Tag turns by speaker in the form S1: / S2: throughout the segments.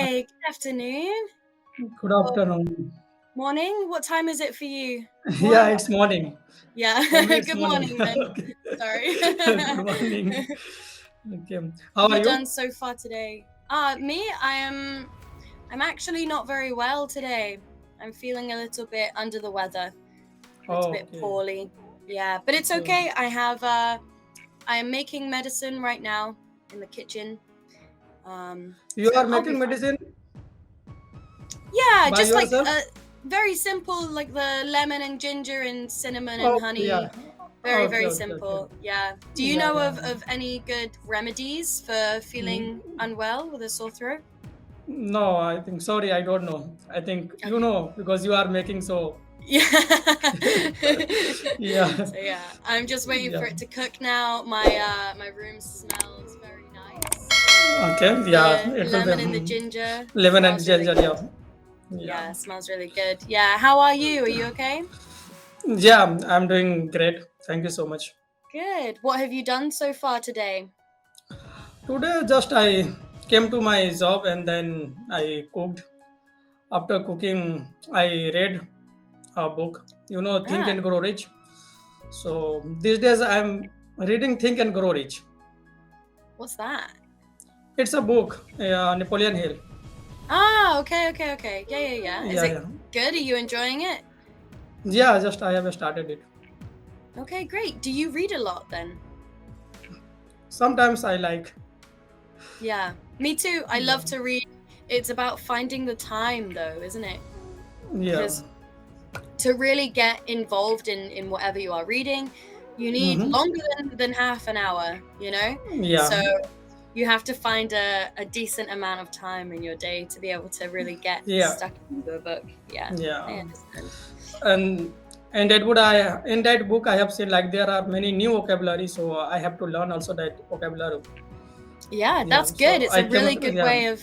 S1: Hi, good afternoon
S2: Good
S1: or
S2: afternoon.
S1: morning. What time is it for you?
S2: Yeah,
S1: Morning?
S2: it's morning.
S1: Yeah,
S2: For me, it's
S1: good
S2: morning.
S1: morning then.
S2: Okay.
S1: Sorry.
S2: Good morning. Okay. How
S1: Have
S2: are
S1: you done
S2: you?
S1: so far today? Me, I'm actually not very well today. I'm feeling a little bit under the weather, a little
S2: Oh,
S1: bit
S2: okay.
S1: poorly. Yeah, but it's
S2: Okay.
S1: okay. I am making medicine right now in the kitchen.
S2: You
S1: So
S2: are
S1: I'll be
S2: making
S1: fine.
S2: medicine
S1: Yeah,
S2: by
S1: just like
S2: yourself?
S1: very simple, like the lemon and ginger and cinnamon and
S2: Oh, yeah.
S1: honey. Very,
S2: Okay,
S1: very
S2: okay, okay.
S1: simple. Yeah. Do you
S2: Yeah,
S1: know
S2: yeah.
S1: of any good remedies for feeling
S2: Mm,
S1: unwell with a sore throat?
S2: No, I think, sorry, I don't know. I think you
S1: Okay.
S2: know because you are making so.
S1: Yeah.
S2: Yeah.
S1: So yeah, I'm just waiting for
S2: Yeah.
S1: it to cook now. My room smells very nice.
S2: Okay. Yeah,
S1: The
S2: it will be
S1: lemon and the ginger
S2: lemon and
S1: smells really
S2: ginger.
S1: good.
S2: Yeah. Yeah.
S1: Yeah, smells really good. Yeah, how are you? Are you okay?
S2: Yeah, I'm doing great. Thank you so much.
S1: Good. What have you done so far today?
S2: Today, just I came to my job and then I cooked. After cooking, I read a book, Think
S1: Ah,
S2: and Grow Rich. So these days, I'm reading Think and Grow Rich.
S1: what's that?
S2: It's a book, Napoleon Hill.
S1: Ah, okay, okay, okay. Yeah, yeah, yeah. Is
S2: Yeah,
S1: it
S2: yeah.
S1: good? Are you enjoying it?
S2: Yeah, just I have started it.
S1: Okay, great. Do you read a lot then?
S2: Sometimes I like,
S1: Yeah, me too. I
S2: yeah,
S1: love to read. It's about finding the time though, isn't it?
S2: yeah.
S1: Because to really get involved in whatever you are reading, you need
S2: Mm-hmm.
S1: longer than half an hour, you know?
S2: Yeah,
S1: So you have to find a decent amount of time in your day to be able to really get
S2: yeah,
S1: stuck into a book. Yeah, I
S2: yeah.
S1: understand.
S2: And in that book I have seen like there are many new vocabulary, so I have to learn also that vocabulary.
S1: Yeah,
S2: Yeah,
S1: that's good.
S2: so
S1: It's
S2: I
S1: a
S2: came
S1: really
S2: across,
S1: good
S2: yeah,
S1: way of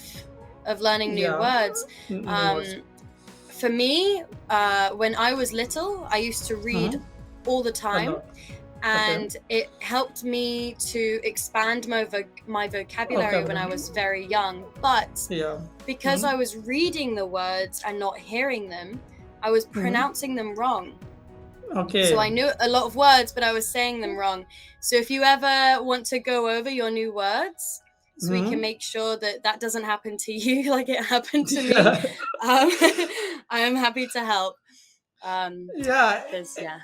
S1: learning new
S2: yeah,
S1: words.
S2: new words.
S1: Um, for me, when I was little, I used to read
S2: Mm-hmm.
S1: all the
S2: A
S1: time,
S2: lot. Okay.
S1: and it helped me to expand my vocabulary when I
S2: Vocabulary.
S1: was very young. But
S2: Yeah.
S1: because
S2: Mm-hmm.
S1: I was reading the words and not hearing them, I was
S2: Mm-hmm.
S1: pronouncing them wrong. So
S2: Okay.
S1: I knew a lot of words, but I was saying them wrong. So if you ever want to go over your new words, so we can
S2: Mm-hmm.
S1: make sure that that doesn't happen to you like it happened to me,
S2: Yeah.
S1: um, I am happy to help.
S2: Yeah.
S1: Because yeah,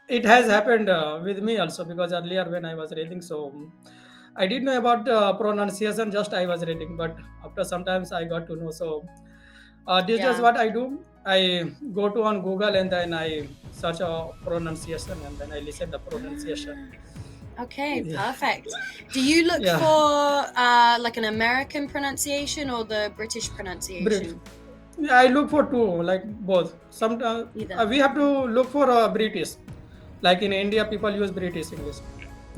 S2: It has happened with me also because earlier when I was reading, so I didn't know about pronunciation. Just I was reading, but after sometimes I got to know. So these days,
S1: yeah.
S2: what I do, I go to on Google and then I search a pronunciation and then I listen the pronunciation.
S1: Okay,
S2: Yeah,
S1: perfect. Do you look
S2: yeah.
S1: for like an American pronunciation or the British
S2: Brit.
S1: pronunciation?
S2: Yeah, I look for two, like both. Sometimes
S1: Either.
S2: we have to look for British. Like in India, people use British English.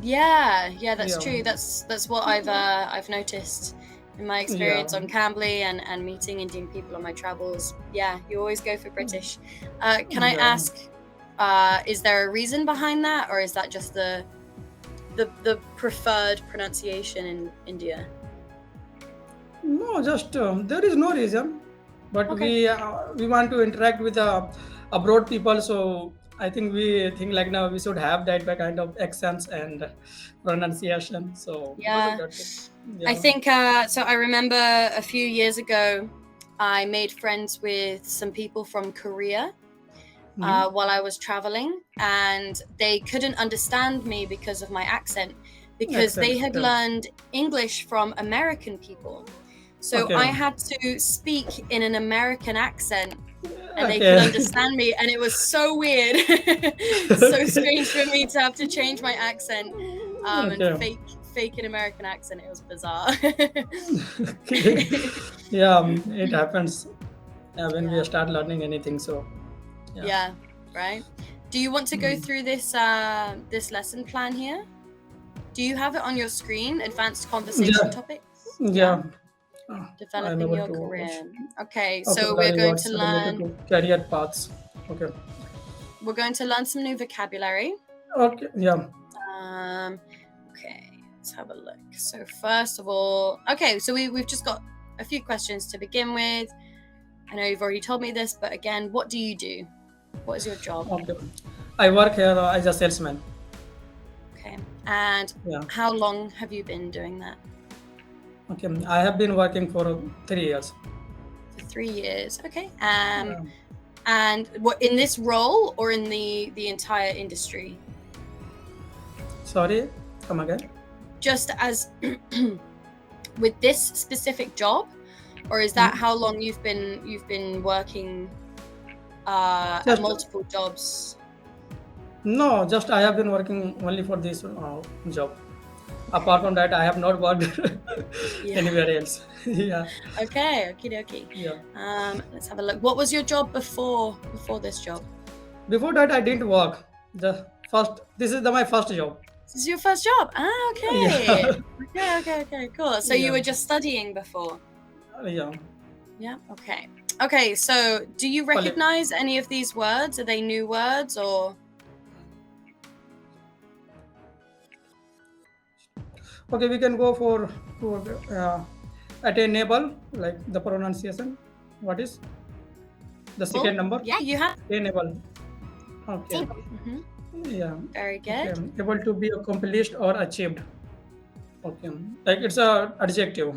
S1: Yeah, yeah, that's
S2: Yeah,
S1: true. That's what I've noticed in my
S2: yeah.
S1: experience on Cambly and meeting Indian people on my travels. Yeah, you always go for British. Can I
S2: Yeah.
S1: ask, is there a reason behind that, or is that just the preferred pronunciation in India?
S2: No, just there is no reason, but
S1: Okay.
S2: we want to interact with abroad people. So I think we think like now we should have that kind of accents and pronunciation. So because of
S1: Yeah,
S2: that,
S1: I
S2: yeah.
S1: think so. I remember a few years ago, I made friends with some people from Korea
S2: Hmm.
S1: while I was traveling, and they couldn't understand me because of my accent, because
S2: Accent.
S1: they had
S2: Okay.
S1: learned English from American people. So I
S2: Okay.
S1: had to speak in an American accent and they could
S2: Okay.
S1: understand me, and it was so weird. So
S2: Okay.
S1: strange for me to have to change my accent and
S2: Okay.
S1: fake an American accent. It was bizarre.
S2: Okay. Yeah, it happens when we
S1: Yeah.
S2: start learning anything. So yeah.
S1: Yeah, right. Do you want to go
S2: Mm.
S1: through this lesson plan here? Do you have it on your screen? Advanced conversation
S2: Yeah.
S1: topics? Yeah.
S2: Yeah. I'm
S1: Developing
S2: able
S1: your
S2: to watch.
S1: career. Okay,
S2: Okay,
S1: so
S2: learning what's related to career paths. Okay.
S1: we're going to learn some new vocabulary.
S2: Okay. Yeah.
S1: Um okay, let's have a look. So first of all, okay, so we've just got a few questions to begin with. I know you've already told me this, but again, what do you do? What is your job?
S2: Okay. I work here as a salesman.
S1: Okay. And
S2: Yeah.
S1: how long have you been doing that?
S2: Okay. I have been working for 3 years.
S1: For 3 years. Okay.
S2: Yeah.
S1: And what, in this role or in the entire industry?
S2: Sorry, come again.
S1: Just as with this specific job, or is that how long you've been working at
S2: Just
S1: multiple jobs?
S2: no, just I have been working only for this job. Apart from that, I have not worked
S1: Yeah.
S2: anywhere else. Yeah,
S1: Okay. Okie dokie.
S2: yeah.
S1: Let's have a look. What was your job before this job?
S2: Before that, I didn't work. The first, this is my first job.
S1: This is your first job. Ah,
S2: Yeah,
S1: okay. Okay. Cool. So you
S2: yeah,
S1: were just studying before.
S2: yeah.
S1: Yeah. Okay. Okay. So do you
S2: Well,
S1: recognize any of these words? Are they new words or?
S2: okay, we can go for attainable, like the pronunciation. What is the second number?
S1: Yeah, you have.
S2: Attainable. Okay.
S1: Mhm.
S2: Yeah.
S1: Very
S2: Okay.
S1: good.
S2: Able to be accomplished or achieved. Okay. Like it's a adjective.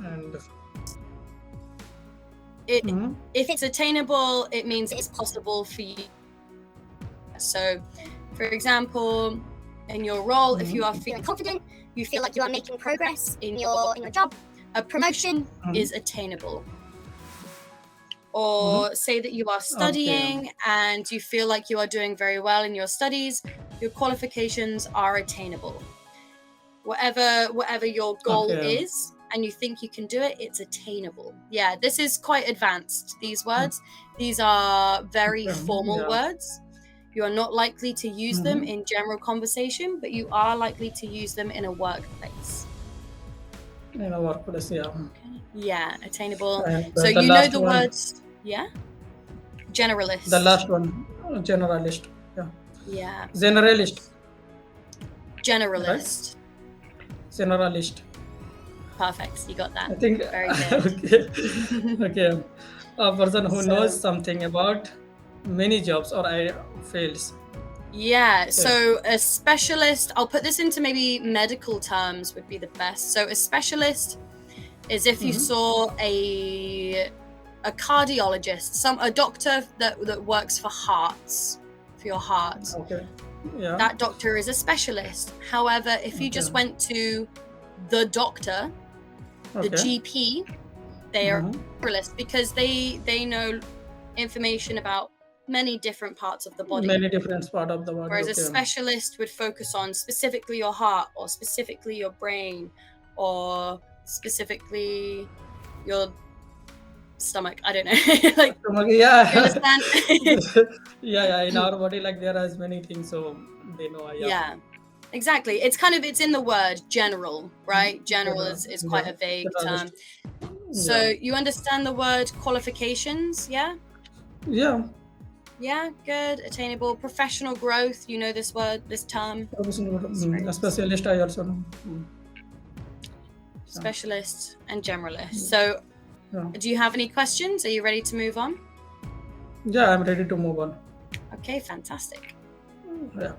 S2: And
S1: It,
S2: mhm,
S1: if it's attainable, it means it's possible for you. So, for example, in your role, if you are feeling confident, you feel like you are making progress in your job, a promotion is attainable. Or say that you are
S2: okay.
S1: studying and you feel like you are doing very well in your studies, your qualifications are attainable. Whatever your goal
S2: Okay.
S1: is and you think you can do it, it's attainable. Yeah, this is quite advanced, these words. These are very
S2: Okay.
S1: formal
S2: Yeah.
S1: words. You are not likely to use them in general conversation, but you are likely to use them in a workplace.
S2: In a workplace, yeah.
S1: Okay. Yeah, attainable.
S2: And
S1: So
S2: the
S1: you know
S2: last
S1: the
S2: one,
S1: words, yeah? Generalist.
S2: the last one, generalist. Yeah.
S1: Yeah.
S2: Generalist, right?
S1: Generalist.
S2: Generalist.
S1: Perfect. You got
S2: I
S1: that.
S2: think,
S1: Very good.
S2: okay. Okay. A person who knows
S1: So,
S2: something about many jobs or I fields.
S1: yeah.
S2: Okay.
S1: So a specialist, I'll put this into maybe medical terms would be the best. So a specialist is if you saw a cardiologist, a doctor that works for hearts, for your heart.
S2: Okay. Yeah.
S1: That doctor is a specialist. However, if you just went to the doctor, the
S2: Okay.
S1: GP, they are generalist because they know information about many different parts of the body.
S2: Many different part of the body.
S1: Whereas a
S2: Okay.
S1: specialist would focus on specifically your heart or specifically your brain or specifically your stomach. I don't know. Like,
S2: Yeah.
S1: you understand?
S2: Yeah. In our body, like there are many things, so they know. Yeah.
S1: Yeah, exactly. It's in the word general, right? General is quite a vague term. So
S2: Yeah.
S1: you understand the word qualifications, yeah?
S2: Yeah.
S1: Yeah, good. Attainable. Professional growth, you know this word, this term.
S2: A specialist, I also know.
S1: Specialist and generalist. So
S2: Yeah.
S1: do you have any questions? Are you ready to move on?
S2: Yeah, I'm ready to move on.
S1: Okay, fantastic.
S2: Yeah.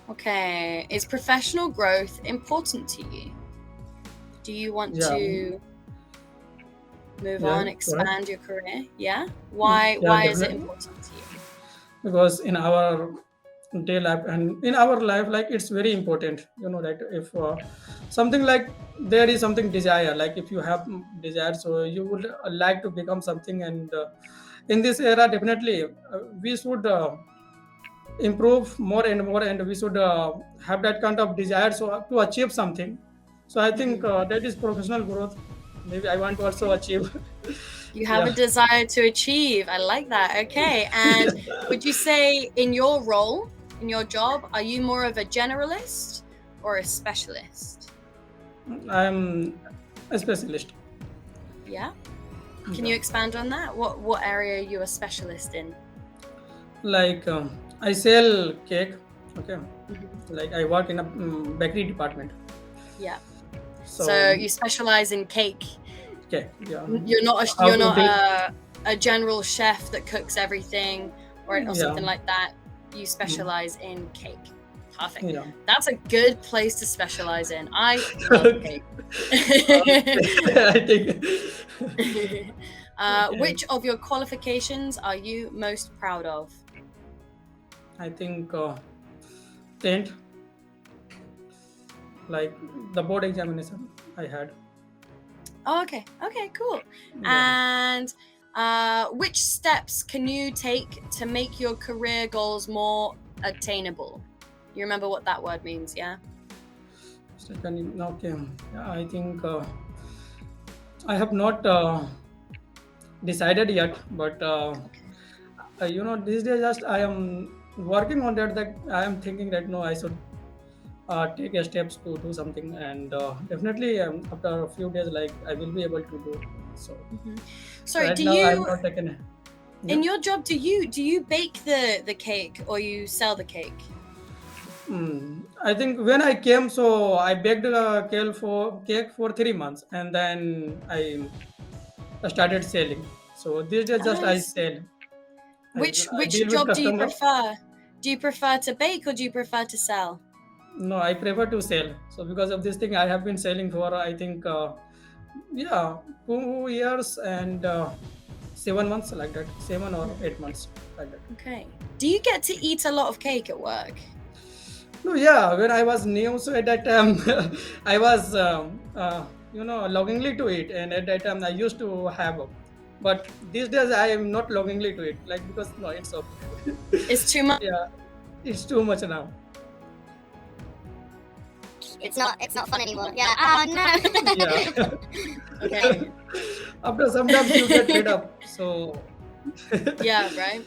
S1: Okay, is professional growth important to you? Do you want
S2: Yeah.
S1: to move
S2: Yeah,
S1: on,
S2: correct.
S1: expand your career? Yeah? Why
S2: Yeah,
S1: is it
S2: definitely.
S1: important to you?
S2: Because in our day life and in our life, like it's very important, like if something like there is something desire, like if you have desire, so you would like to become something. And in this era, definitely we should improve more and more, and we should have that kind of desire so to achieve something. So I think that is professional growth. Maybe I want to also achieve.
S1: You have a
S2: Yeah.
S1: desire to achieve. I like that. Okay. And would you say in your role, in your job, are you more of a generalist or a specialist?
S2: I'm a specialist.
S1: Yeah. Can you expand on that? What area are you a specialist in?
S2: Like I sell cake. Okay.
S1: Mhm.
S2: Like I work in a bakery department.
S1: Yeah.
S2: So
S1: So you specialize in cake.
S2: Okay, yeah. How
S1: You're
S2: to
S1: not
S2: deal?
S1: a general chef that cooks everything or
S2: Yeah,
S1: something like that. You
S2: mm,
S1: specialize in cake. Perfect.
S2: yeah.
S1: That's a good place to specialize in. I love
S2: Okay.
S1: cake.
S2: I think. Okay.
S1: Which of your qualifications are you most proud of?
S2: I think 10th, like the board examination I had.
S1: Oh, okay. Okay, cool.
S2: Yeah.
S1: And which steps can you take to make your career goals more attainable? You remember what that word means, yeah?
S2: Second, okay. Yeah, I think I have not decided yet, but
S1: Okay.
S2: these days just I am working on that. That I am thinking that no, I should take a steps to do something, and definitely after a few days, like I will be able to do. So
S1: Hmm. Sorry,
S2: right
S1: do
S2: now I have
S1: you
S2: not taken.
S1: in
S2: Yeah.
S1: your job do you bake the cake or you sell the cake?
S2: I think when I came, so I baked a cake for 3 months, and then I started selling. So these days, just
S1: I
S2: I
S1: see.
S2: sell. I
S1: Which
S2: deal with
S1: job do you
S2: customer.
S1: prefer? Do you prefer to bake or do you prefer to sell?
S2: No, I prefer to sell. So because of this thing, I have been selling for I think yeah 2 years and 7 months like that, 7 or 8 months like that.
S1: Okay. Do you get to eat a lot of cake at work?
S2: No, yeah, when I was new, so at that time I was longingly to it, and at that time I used to have, but these days I am not longingly to it, like because no, it's okay.
S1: It's too much.
S2: Yeah, it's too much now.
S3: It's not fun anymore. Yeah. Oh no.
S2: Yeah.
S1: Okay.
S2: After sometimes you get fed up. So
S1: Yeah, right.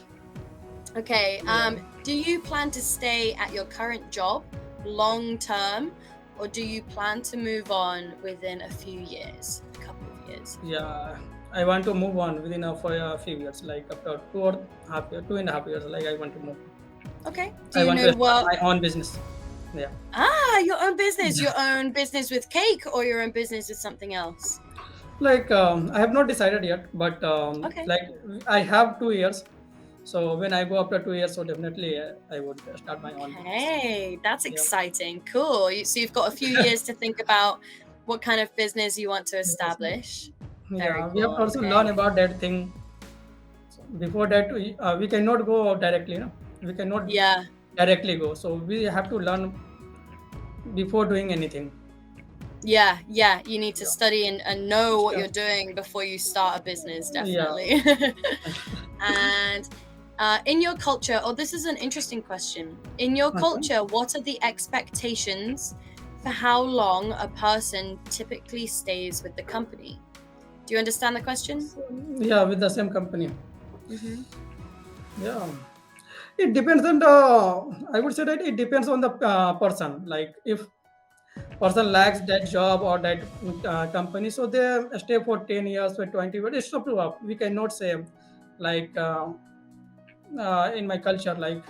S1: Okay.
S2: yeah.
S1: Do you plan to stay at your current job long term, or do you plan to move on within a few years, a couple of years?
S2: Yeah, I want to move on within for a few years, like after 2.5 years, like I want to move.
S1: Okay. Do
S2: I
S1: you
S2: want to
S1: know
S2: start
S1: what?
S2: my own business. Yeah.
S1: Your own business. Your own business with cake, or your own business with something else.
S2: Like I have not decided yet, but
S1: Okay.
S2: like I have 2 years. So when I go after 2 years, so definitely I would start my own business.
S1: Okay, that's
S2: Yeah.
S1: exciting. Cool. So you've got a few years to think about what kind of business you want to
S2: Yes.
S1: establish. Very
S2: Yeah, we have
S1: cool.
S2: to also learn
S1: Okay.
S2: about that thing. So before that, we cannot go directly. No, we cannot
S1: Yeah.
S2: directly go. So we have to learn before doing anything.
S1: Yeah. Yeah. You need to
S2: Yeah.
S1: study and know what
S2: Yeah.
S1: you're doing before you start a business,
S2: Yeah.
S1: definitely. And in your culture, oh, this is an interesting question. In your
S2: Okay.
S1: culture, what are the expectations for how long a person typically stays with the company? Do you understand the question?
S2: So, yeah, with the same company.
S1: Mm-hmm.
S2: Yeah, it depends on the. I would say that it depends on the person. Like if person lacks that job or that company, so they stay for 10 years or 20. But it's up to up. We cannot say like in my culture like.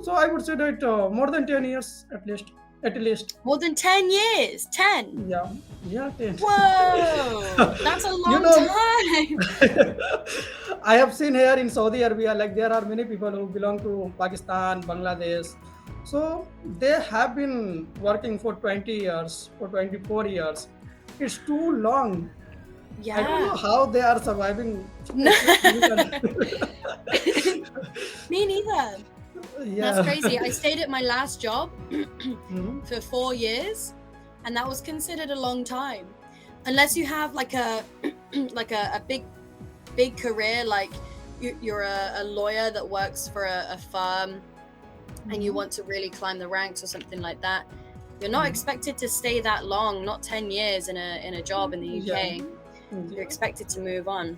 S2: So I would say that more than 10 years at least. At least.
S1: More than 10 years. 10.
S2: Yeah. Yeah, 10.
S1: Whoa, that's a
S2: you
S1: long
S2: know
S1: time.
S2: I have seen here in Saudi Arabia, like there are many people who belong to Pakistan, Bangladesh. So they have been working for 20 years, for 24 years. It's too long. I don't
S1: Yeah.
S2: know how they are surviving.
S1: No.
S2: It's just difficult.
S1: Me neither. That's
S2: Yeah.
S1: crazy. I stayed at my last job
S2: Mhm.
S1: for 4 years, and that was considered a long time. Unless you have like a like a big career, like you're a lawyer that works for a firm and you
S2: Mhm.
S1: want to really climb the ranks or something like that. You're not
S2: Mhm.
S1: expected to stay that long, not 10 years in a job in the
S2: Yeah.
S1: UK. You're
S2: Yeah.
S1: expected to move on.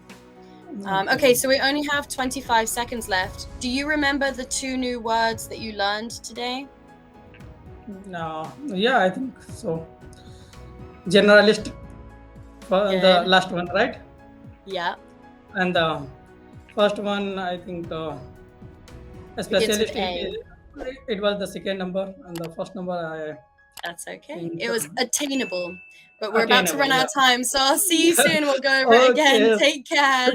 S2: Okay.
S1: Okay, so we only have 25 seconds left. Do you remember the two new words that you learned today?
S2: Yeah, I think so. Generalist for the
S1: Good.
S2: last one, right?
S1: Yeah.
S2: And the first one, I think, a
S1: Begins with
S2: specialist.
S1: A.
S2: It was the second number, and the first number
S1: That's okay.
S2: In
S1: It was
S2: the-
S1: attainable. But we're about to run
S2: Attainable,
S1: out
S2: yeah.
S1: of time, so I'll see you soon. We'll go over it again.
S2: Okay.
S1: Take care.